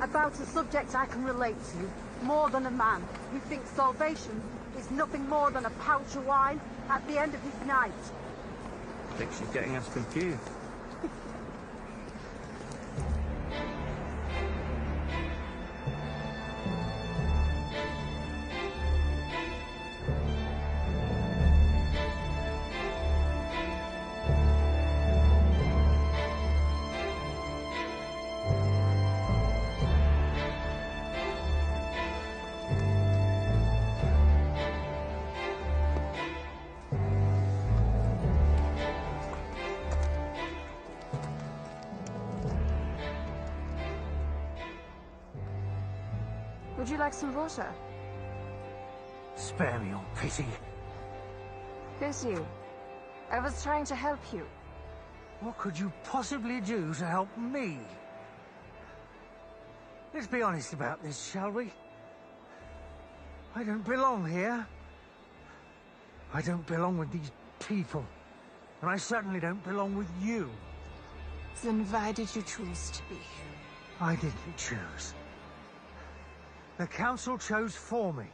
S3: About a subject I can relate to, more than a man who thinks salvation is nothing more than a pouch of wine at the end of his night.
S4: I think she's getting us confused.
S11: Would you like some water?
S16: Spare me, on pity.
S11: Who's you? I was trying to help you.
S16: What could you possibly do to help me? Let's be honest about this, shall we? I don't belong here. I don't belong with these people. And I certainly don't belong with you.
S12: Then why did you choose to be here?
S16: I didn't choose. The council chose for me.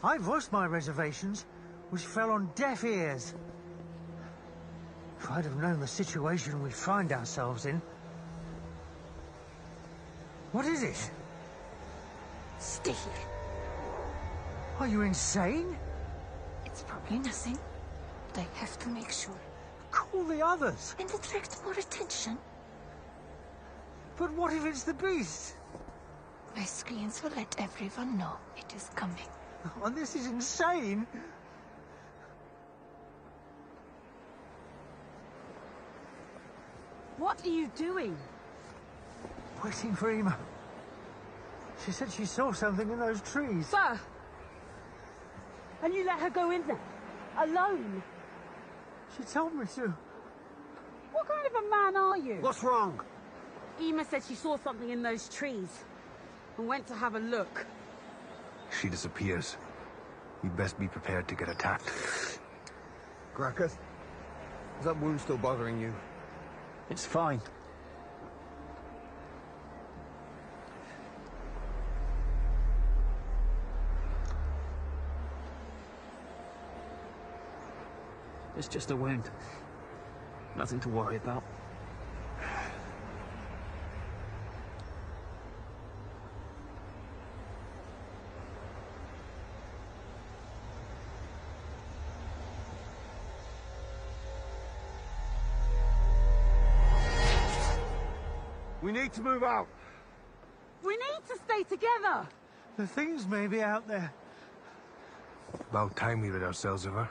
S16: I voiced my reservations, which fell on deaf ears. If I'd have known the situation we find ourselves in... What is it?
S12: Stay here.
S16: Are you insane?
S12: It's probably nothing, but I have to make sure.
S16: Call the others.
S12: And attract more attention.
S16: But what if it's the beast?
S12: My screens will let everyone know it is coming.
S16: Oh, this is insane.
S3: What are you doing?
S16: Waiting for Emma. She said she saw something in those trees.
S3: Sir! And you let her go in there? Alone?
S16: She told me to.
S3: What kind of a man are you?
S16: What's wrong?
S3: Emma said she saw something in those trees and went to have a look.
S7: She disappears. We best be prepared to get attacked.
S2: Gracchus, is that wound still bothering you?
S4: It's fine. It's just a wound. Nothing to worry about.
S2: We need to move out.
S1: We need to stay together.
S16: The things may be out there.
S7: About time we rid ourselves of her.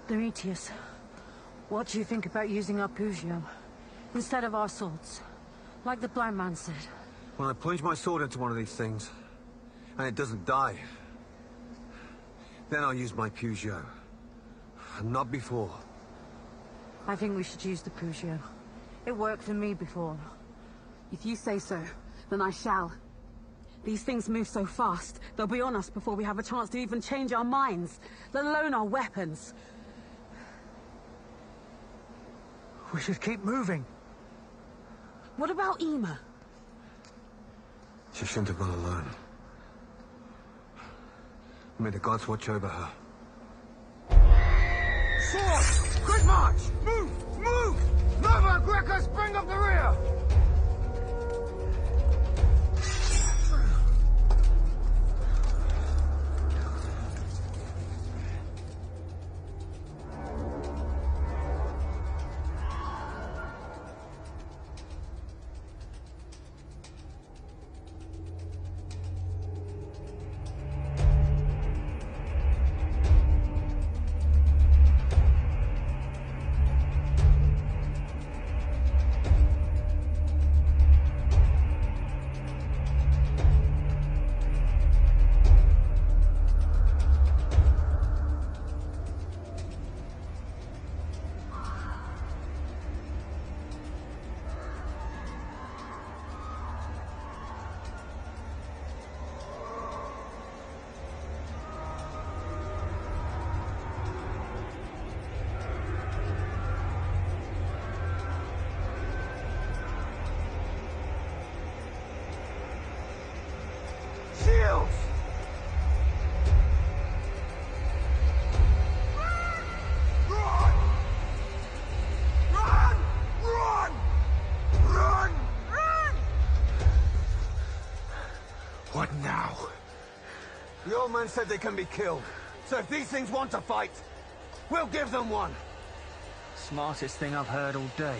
S3: Demetrius, what do you think about using our Pugio instead of our swords? Like the blind man said.
S2: When I plunge my sword into one of these things, and it doesn't die, then I'll use my Pugio. And not before.
S3: I think we should use the Pugio. It worked for me before.
S1: If you say so, then I shall. These things move so fast, they'll be on us before we have a chance to even change our minds, let alone our weapons.
S16: We should keep moving.
S1: What about Ema?
S2: She shouldn't have gone alone. May the gods watch over her. Sword! Quick march! Move! Move! Nova, Gracchus, bring up the rear! Shields! Run! Run! Run! Run! Run!
S7: What now?
S2: The old man said they can be killed. So if these things want to fight, we'll give them one.
S4: Smartest thing I've heard all day.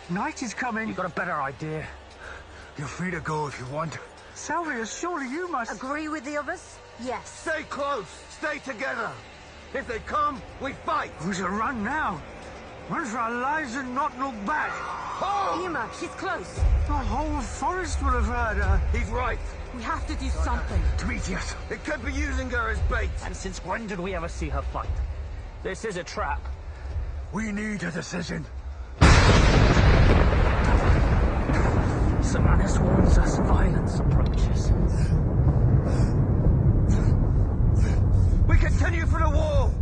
S16: Night is coming.
S4: You got a better idea?
S7: You're free to go if you want.
S16: Salvius, surely you must...
S3: Agree with the others? Yes.
S2: Stay close. Stay together. If they come, we fight.
S16: We should run now. Run for our lives and not look back.
S2: Oh!
S3: Ema, she's close.
S16: The whole forest will have heard her.
S2: He's right.
S1: We have to do something.
S7: Demetrius.
S2: It could be using her as bait.
S4: And since when did we ever see her fight? This is a trap.
S7: We need a decision.
S4: Semanus warns us violence approaches.
S2: We continue for the wall.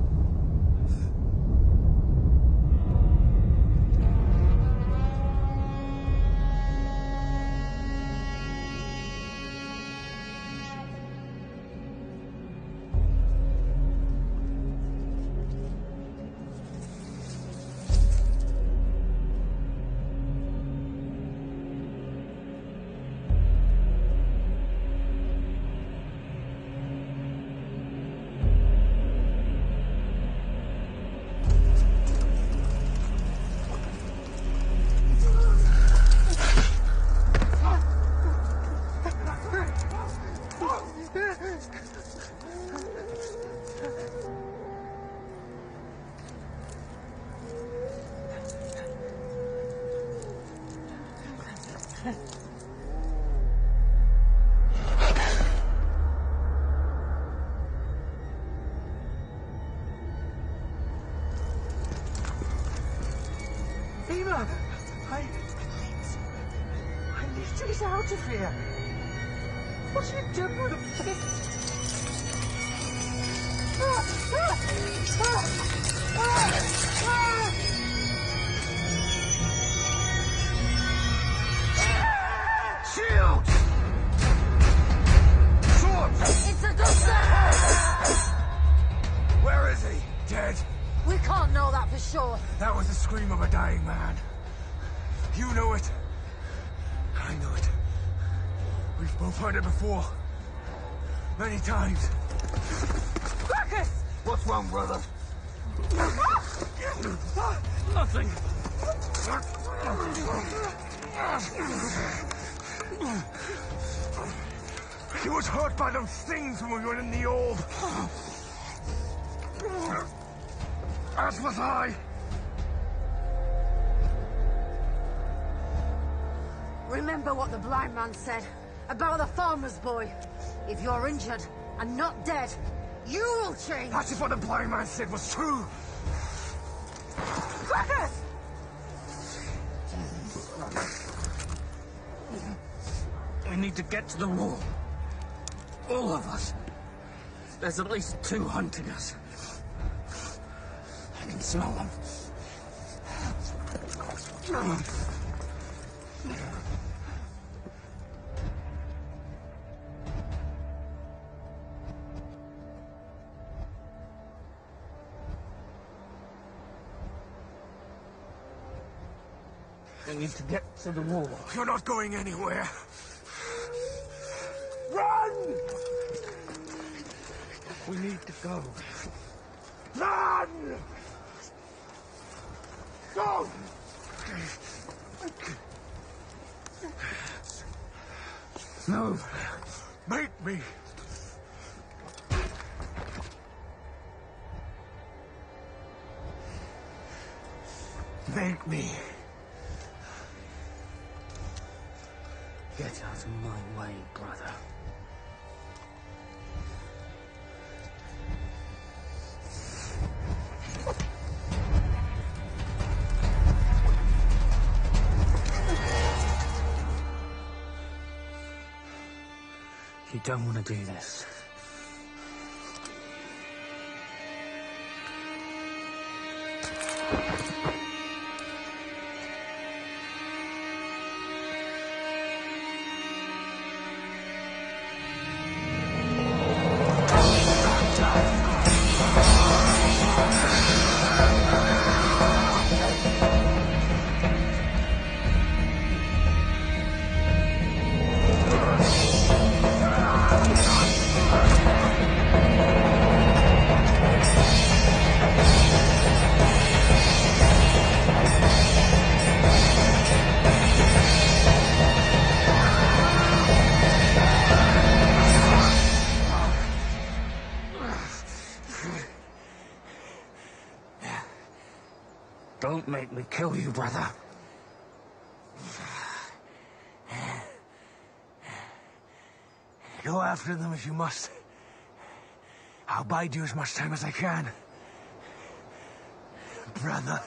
S16: Eva! I need to get out of here. What are you doing?
S2: Shields! Swords!
S3: It's a doctor!
S2: Where is he? Dead?
S3: We can't know that for sure.
S2: That was the scream of a dying man. You know it. I know it. We've both heard it before. Many times.
S3: Marcus!
S2: What's wrong, brother?
S4: Nothing.
S2: He was hurt by those things when we were in the orb. As was I.
S3: Remember what the blind man said about the farmer's boy. If you're injured and not dead, you will change.
S2: That's if what the blind man said was true.
S3: Marcus!
S4: We need to get to the wall. All of us. There's at least 2 hunting us. I can smell them. We need to get to the wall.
S2: You're not going anywhere. Run!
S4: We need to go.
S2: Run! Go!
S4: Move.
S2: Make me. Make me.
S4: Get out of my way, brother. You don't want to do this. Don't make me kill you, brother.
S16: Go after them if you must. I'll bide you as much time as I can. Brother.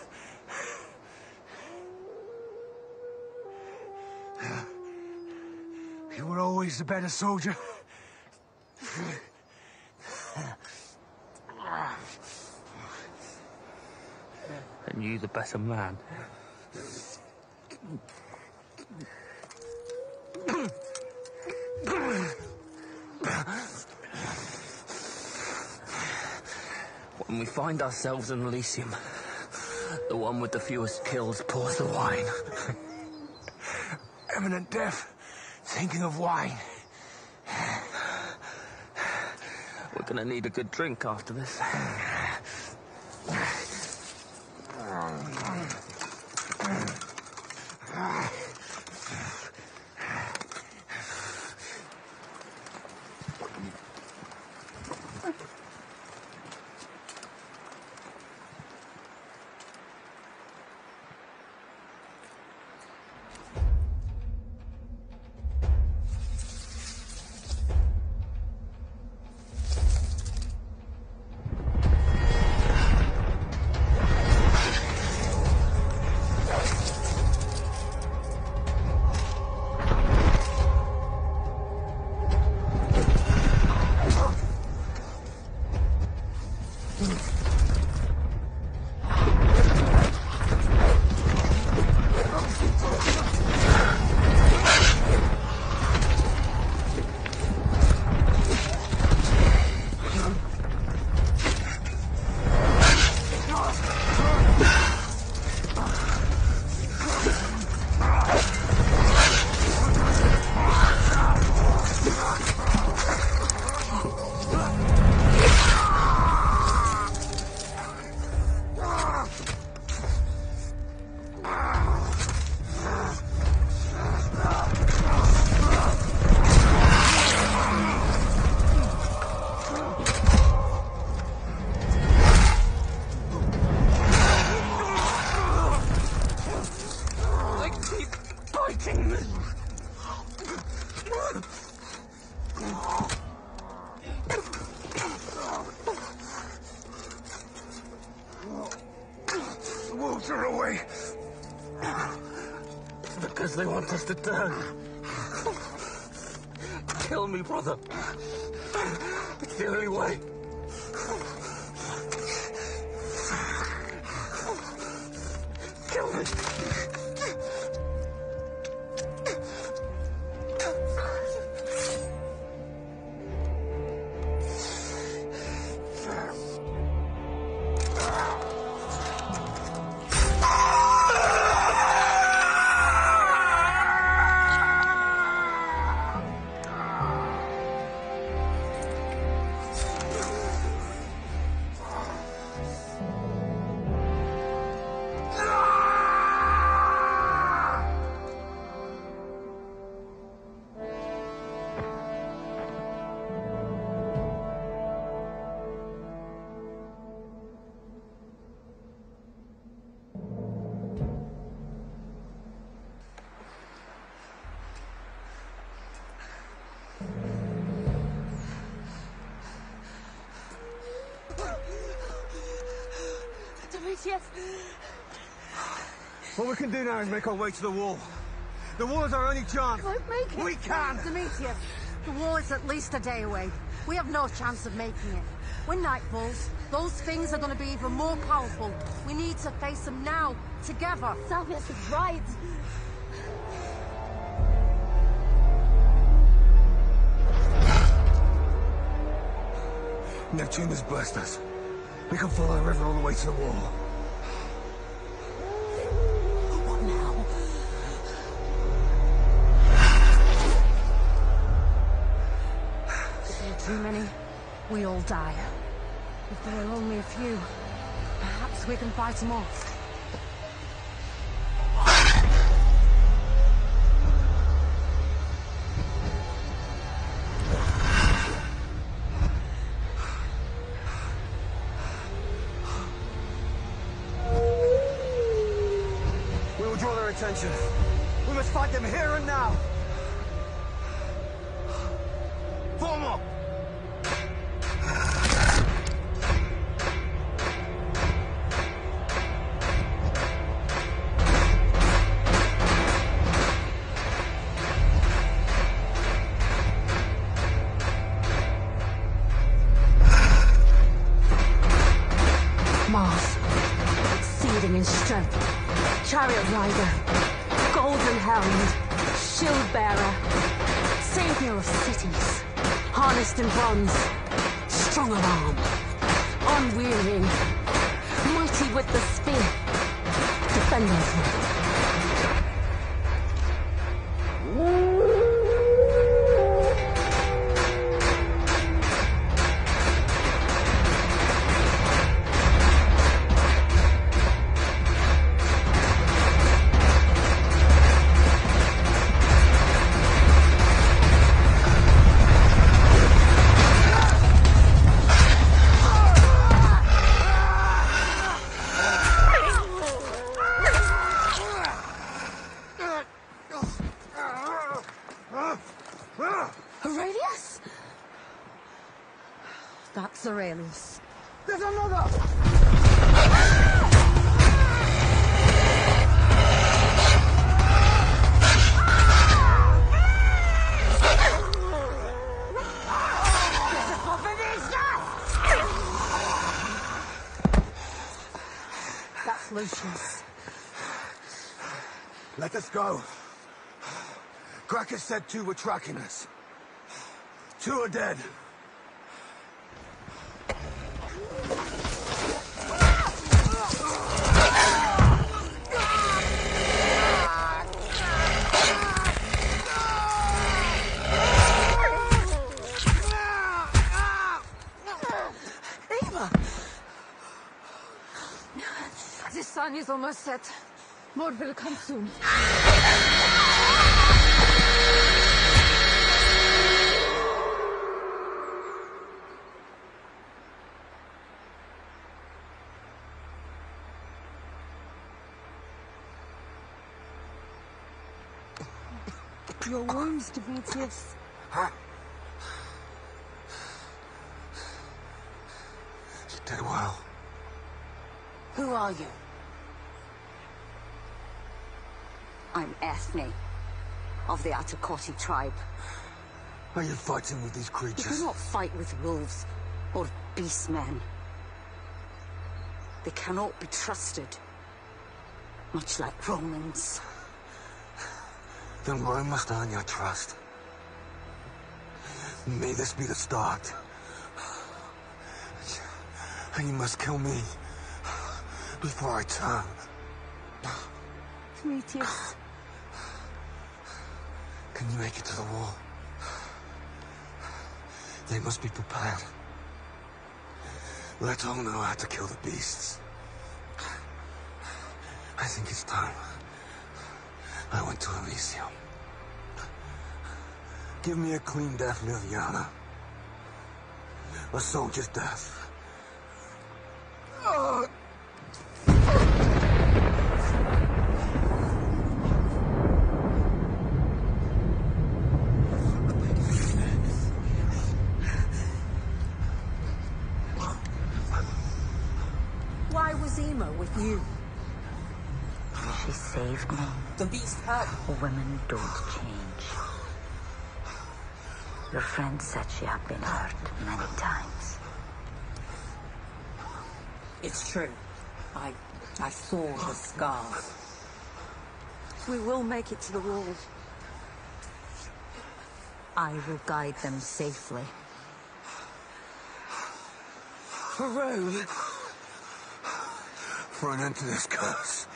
S16: You were always the better soldier.
S4: And you the better man. When we find ourselves in Elysium, the one with the fewest kills pours the wine.
S16: Imminent death. Thinking of wine.
S4: We're gonna need a good drink after this.
S13: as they want us to turn. Kill me, brother. It's the only way. Kill me.
S3: Demetrius!
S2: What we can do now is make our way to the wall. The wall is our only chance.
S3: Won't make it.
S2: We can!
S3: Demetrius, the wall is at least a day away. We have no chance of making it. When night falls, those things are going to be even more powerful. We need to face them now, together.
S17: Salvius is right.
S2: Neptune has blessed us. We can follow the river all the way to the wall.
S3: What now? If there are too many, we all die. If there are only a few, perhaps we can fight them off.
S2: Attention. We must fight them here and now. Form up.
S1: Mars, exceeding in strength, chariot rider, golden helmed, shield bearer, savior of cities, harnessed in bronze, strong of arm, unwearying, mighty with the spear, defender of me.
S3: Aurelius? That's Aurelius.
S2: There's another!
S3: That's Lucius.
S2: Let us go. Cracker said 2 were tracking us. 2 are dead.
S3: Eva! The sun is almost set. More will come soon. Your wounds, Demetrius.
S2: You did well.
S1: Who are you?
S17: I'm Ethne, of the Atakoti tribe.
S2: Are you fighting with these
S17: We
S2: creatures?
S17: do not fight with wolves or beastmen. They cannot be trusted, much like Romans.
S2: Then Rome must earn your trust. May this be the start. And you must kill me before I turn.
S3: Prometheus.
S2: Can you make it to the wall? They must be prepared. Let's all know how to kill the beasts. I think it's time I went to Elysium. Give me a clean death, Liliana. A soldier's death.
S3: Why was Ema with you?
S17: She saved me.
S3: The beast hurt.
S17: Women don't change. Your friend said she had been hurt many times.
S3: It's true. I saw the scars.
S17: We will make it to the wall. I will guide them safely.
S2: For Rome. For an end to this curse.